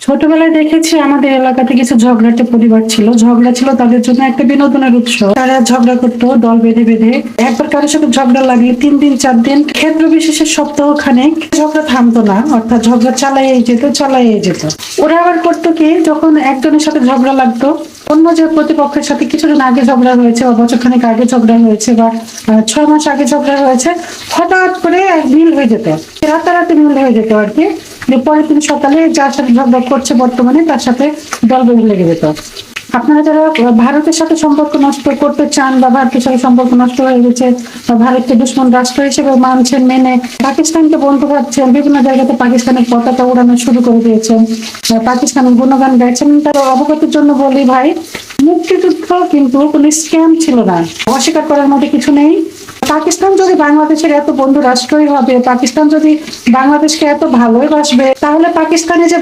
ছোটবেলায় দেখেছি আমাদের এলাকাতে কিছু ঝগড়াটে পরিবার ছিল। ঝগড়া ছিল তাদের জন্য একটা বিনোদনের উৎস। তারা ঝগড়া করতো দল বেঁধে বেঁধে। একবার কারোর সাথে ঝগড়া লাগলে 3 দিন 4 দিন ক্ষেত্র বিশেষে সপ্তাহ খানেক ঝগড়া থামতো না, অর্থাৎ ঝগড়া চালাইয়ে যেত। ওরা আবার করতো কি, যখন একজনের সাথে ঝগড়া লাগতো, অন্য যে প্রতিপক্ষের সাথে কিছুদিন আগে ঝগড়া হয়েছে বা বছরখানেক আগে ঝগড়া হয়েছে বা 6 মাস আগে ঝগড়া হয়েছে, হঠাৎ করে এক মিল হয়ে যেত, রাতারাতি মিল হয়ে যেত আর কি। যে পরের দিন সকালে যার সাথে ঝগড়া করছে বর্তমানে তার সাথে দল বেঁধে লেগে যেত। আপনারা যারা ভারতের সাথে সম্পর্ক নষ্ট করতে চান বা ভারতের সাথে সম্পর্ক নষ্ট হয়ে গেছে বা ভারতকে দুশ্মন রাষ্ট্র হিসেবে মানছেন, মেনে পাকিস্তানকে বন্ধু ভাবছেন, বিভিন্ন জায়গাতে পাকিস্তানের পতাকা উড়ানো শুরু করে দিয়েছেন, পাকিস্তানের গুণগান গাইছেন, তার অবগতির জন্য বলি ভাই, মুক্তিযুদ্ধ কিন্তু কোনো স্ক্যাম ছিল না, অস্বীকার করার মধ্যে কিছু নেই। পাকিস্তান যদি বাংলাদেশের এত বন্ধু রাষ্ট্রই হবে, পাকিস্তান যদি বাংলাদেশকে এত ভালোই বাসবে, তাহলে পাকিস্তানে যে